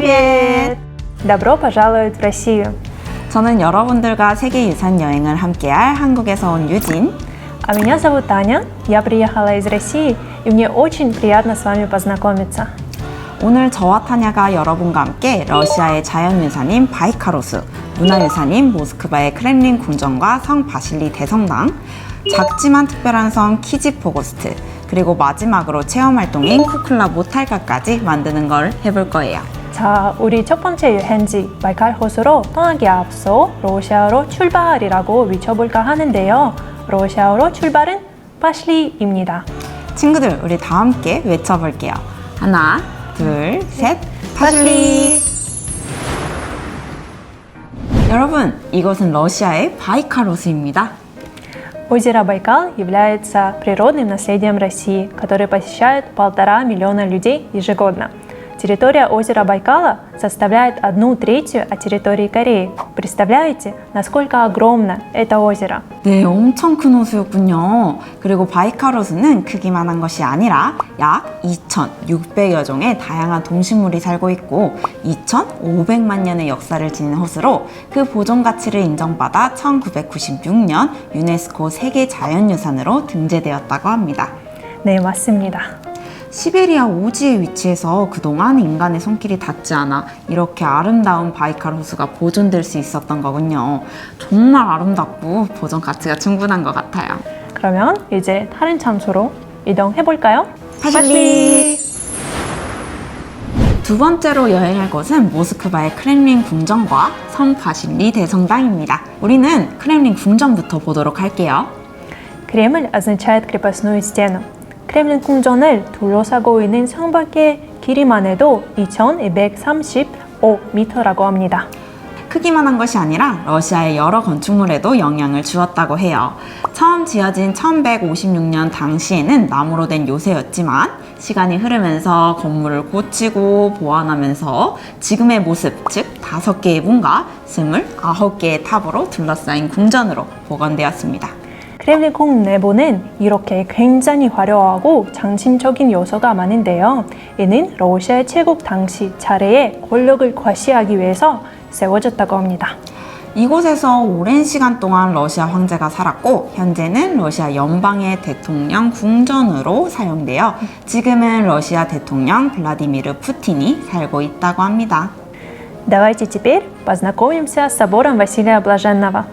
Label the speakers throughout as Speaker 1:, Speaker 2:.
Speaker 1: Привет!
Speaker 2: Добро пожаловать в Россию!
Speaker 1: 저는 여러분들과 세계유산 여행을 함께할 한국에서 온 유진.
Speaker 2: А меня зовут Таня, я приехала из России, и мне очень приятно с вами познакомиться.
Speaker 1: 오늘 저와 타냐가 여러분과 함께 러시아의 자연유산인 바이카로스, 문화유산인 모스크바의 크렘린 궁전과 성 바실리 대성당, 작지만 특별한 성 키지포고스트, 그리고 마지막으로 체험활동인 쿠클라 모탈가까지 만드는 걸 해볼 거예요.
Speaker 2: 자, 우리 첫 번째 여행지 바이칼 호수로 떠나기 앞서 러시아어로 출발이라고 외쳐볼까 하는데요. 러시아어로 출발은 파실리입니다.
Speaker 1: 친구들, 우리 다 함께 외쳐볼게요. 하나, 둘, 셋, 파실리! 여러분, 이곳은 러시아의 바이칼호수입니다.
Speaker 2: Озеро Байкал является природным наследием России, которое посещает 1,5 миллиона людей ежегодно. Территория озера Байкала составляет 1/3 от территории Кореи. Представляете, насколько огромно это озеро?
Speaker 1: 네, 엄청 큰 호수였군요. 그리고 바이칼호수는 크기만 한 것이 아니라 약 2,600여 종의 다양한 동식물이 살고 있고 2,500만 년의 역사를 지닌 호수로 그 보존 가치를 인정받아 1996년 유네스코 세계 자연유산으로 등재되었다고 합니다.
Speaker 2: 네, 맞습니다.
Speaker 1: 시베리아 오지에 위치해서 그동안 인간의 손길이 닿지 않아 이렇게 아름다운 바이칼 호수가 보존될 수 있었던 거군요. 정말 아름답고 보존 가치가 충분한 것 같아요.
Speaker 2: 그러면 이제 다른 장소로 이동해 볼까요?
Speaker 1: 파실리! 두 번째로 여행할 곳은 모스크바의 크렘린 궁전과 성 바실리 대성당입니다. 우리는 크렘린 궁전부터 보도록 할게요.
Speaker 2: Кремль означает крепостную стену. 크렘린 궁전을 둘러싸고 있는 성밖의 길이만 해도 2,235m라고 합니다.
Speaker 1: 크기만 한 것이 아니라 러시아의 여러 건축물에도 영향을 주었다고 해요. 처음 지어진 1156년 당시에는 나무로 된 요새였지만 시간이 흐르면서 건물을 고치고 보완하면서 지금의 모습, 즉 5개의 문과 29개의 탑으로 둘러싸인 궁전으로 복원되었습니다.
Speaker 2: 크렘린 궁 내부는 이렇게 굉장히 화려하고 장신적인 요소가 많은데요. 이는 러시아의 제국 당시 차례의 권력을 과시하기 위해서 세워졌다고 합니다.
Speaker 1: 이곳에서 오랜 시간 동안 러시아 황제가 살았고 현재는 러시아 연방의 대통령 궁전으로 사용되어 지금은 러시아 대통령 블라디미르 푸틴이 살고 있다고 합니다.
Speaker 2: Давайте теперь познакомимся с собором Василия Блаженного.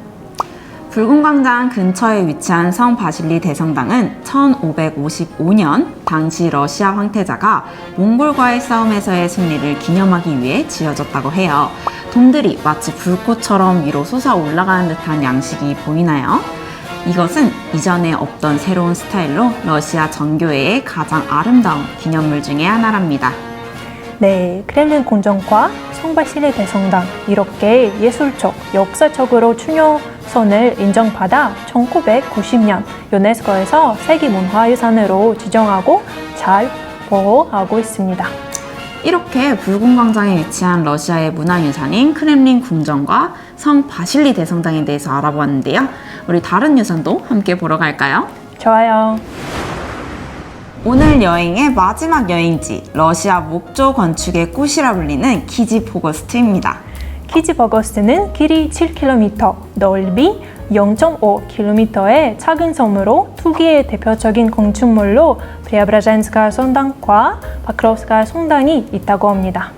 Speaker 1: 붉은 광장 근처에 위치한 성 바실리 대성당은 1555년 당시 러시아 황태자가 몽골과의 싸움에서의 승리를 기념하기 위해 지어졌다고 해요. 동들이 마치 불꽃처럼 위로 솟아 올라가는 듯한 양식이 보이나요? 이것은 이전에 없던 새로운 스타일로 러시아 정교회의 가장 아름다운 기념물 중에 하나랍니다.
Speaker 2: 네, 크렘린 궁전과 성 바실리 대성당 이렇게 예술적, 역사적으로 중요성을 인정받아 1990년 유네스코에서 세계문화유산으로 지정하고 잘 보호하고 있습니다.
Speaker 1: 이렇게 붉은 광장에 위치한 러시아의 문화유산인 크렘린 궁전과 성 바실리 대성당에 대해서 알아보았는데요. 우리 다른 유산도 함께 보러 갈까요?
Speaker 2: 좋아요.
Speaker 1: 오늘 여행의 마지막 여행지, 러시아 목조 건축의 꽃이라 불리는 키지포고스트입니다.
Speaker 2: 키지포고스트는 길이 7km, 넓이 0.5km의 작은 섬으로 두 개의 대표적인 건축물로 프레오브라젠스카야 성당과 바크롭스카야 성당이 있다고 합니다.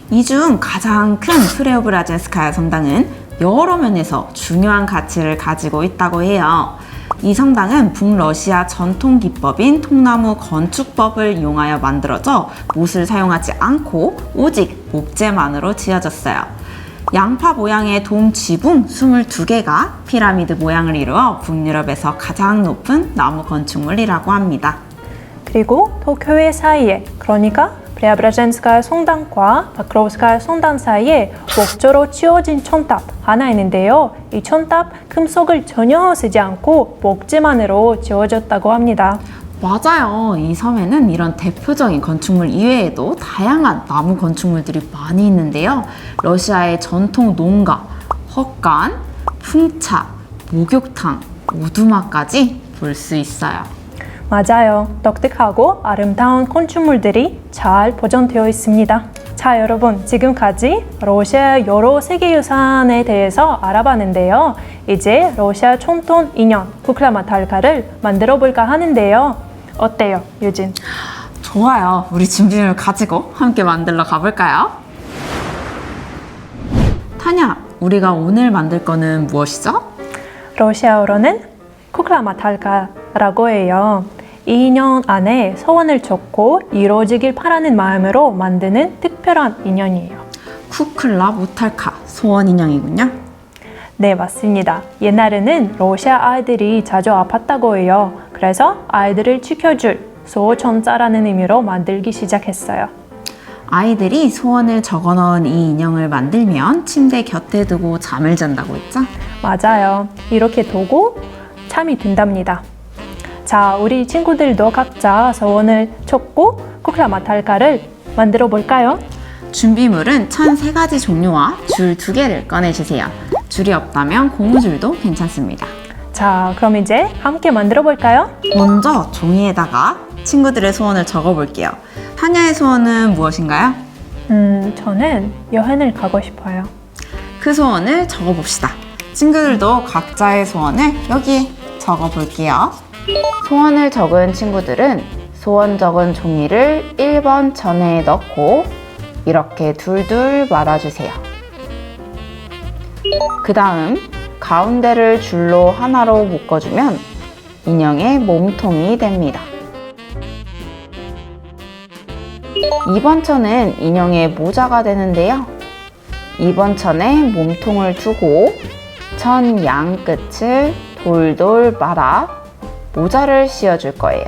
Speaker 1: 이 중 가장 큰 프레오브라젠스카야 성당은 여러 면에서 중요한 가치를 가지고 있다고 해요. 이 성당은 북러시아 전통 기법인 통나무 건축법을 이용하여 만들어져 못을 사용하지 않고 오직 목재만으로 지어졌어요. 양파 모양의 돔 지붕 22개가 피라미드 모양을 이루어 북유럽에서 가장 높은 나무 건축물이라고 합니다.
Speaker 2: 그리고 도쿄의 사이에, 그러니까 프레오브라젠스카야 성당과 바크롭스카야 성당 사이에 목조로 지어진 촌탑 하나 있는데요. 이 촌탑 금속을 전혀 쓰지 않고 목재만으로 지어졌다고 합니다.
Speaker 1: 맞아요. 이 섬에는 이런 대표적인 건축물 이외에도 다양한 나무 건축물들이 많이 있는데요. 러시아의 전통 농가, 헛간, 풍차, 목욕탕, 오두막까지 볼 수 있어요.
Speaker 2: 맞아요. 독특하고 아름다운 건축물들이 잘 보존되어 있습니다. 자, 여러분, 지금까지 러시아 여러 세계유산에 대해서 알아봤는데요. 이제 러시아 촌돈 인형 쿠클라마탈카를 만들어 볼까 하는데요. 어때요, 유진?
Speaker 1: 좋아요. 우리 준비물 가지고 함께 만들러 가볼까요? 타냐, 우리가 오늘 만들 거는 무엇이죠?
Speaker 2: 러시아어로는 쿠클라마탈카라고 해요. 이 인형 안에 소원을 적고 이루어지길 바라는 마음으로 만드는 특별한 인형이에요.
Speaker 1: 쿠클라 모탈카 소원 인형이군요.
Speaker 2: 네, 맞습니다. 옛날에는 러시아 아이들이 자주 아팠다고 해요. 그래서 아이들을 지켜줄 소천자라는 의미로 만들기 시작했어요.
Speaker 1: 아이들이 소원을 적어 넣은 이 인형을 만들면 침대 곁에 두고 잠을 잔다고 했죠?
Speaker 2: 맞아요. 이렇게 두고 잠이 든답니다. 자, 우리 친구들도 각자 소원을 적고 쿠클라마탈카를 만들어 볼까요?
Speaker 1: 준비물은 천 3가지 종류와 줄 2개를 꺼내주세요. 줄이 없다면 고무줄도 괜찮습니다.
Speaker 2: 자, 그럼 이제 함께 만들어 볼까요?
Speaker 1: 먼저 종이에다가 친구들의 소원을 적어 볼게요. 타냐의 소원은 무엇인가요?
Speaker 2: 저는 여행을 가고 싶어요.
Speaker 1: 그 소원을 적어 봅시다. 친구들도 각자의 소원을 여기에 적어 볼게요. 소원을 적은 친구들은 소원 적은 종이를 1번 천에 넣고 이렇게 둘둘 말아주세요. 그 다음 가운데를 줄로 하나로 묶어주면 인형의 몸통이 됩니다. 2번 천은 인형의 모자가 되는데요. 2번 천에 몸통을 두고 천 양 끝을 돌돌 말아 모자를 씌워줄 거예요.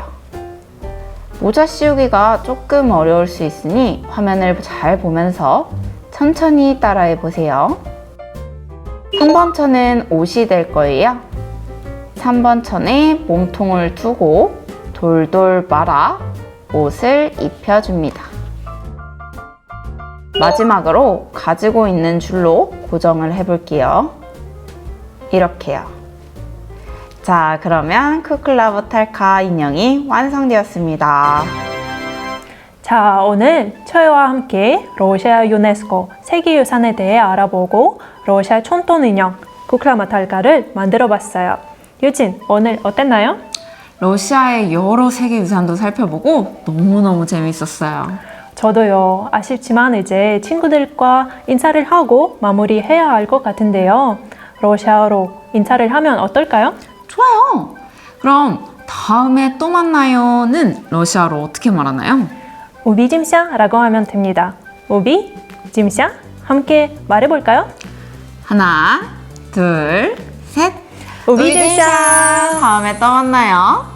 Speaker 1: 모자 씌우기가 조금 어려울 수 있으니 화면을 잘 보면서 천천히 따라해 보세요. 3번 천은 옷이 될 거예요. 3번 천에 몸통을 두고 돌돌 말아 옷을 입혀줍니다. 마지막으로 가지고 있는 줄로 고정을 해볼게요. 이렇게요. 자, 그러면 쿠클라보탈카 인형이 완성되었습니다.
Speaker 2: 자, 오늘 저희와 함께 러시아 유네스코 세계유산에 대해 알아보고 러시아 촌돈 인형 쿠클라마탈카를 만들어 봤어요. 유진, 오늘 어땠나요?
Speaker 1: 러시아의 여러 세계 유산도 살펴보고 너무너무 재밌었어요.
Speaker 2: 저도요. 아쉽지만 이제 친구들과 인사를 하고 마무리해야 할 것 같은데요. 러시아어로 인사를 하면 어떨까요?
Speaker 1: 좋아요. 그럼 다음에 또 만나요는 러시아로 어떻게 말하나요?
Speaker 2: 우비짐샤라고 하면 됩니다. 우비짐샤 함께 말해볼까요?
Speaker 1: 하나, 둘, 셋.
Speaker 2: 우비짐샤.
Speaker 1: 다음에 또 만나요.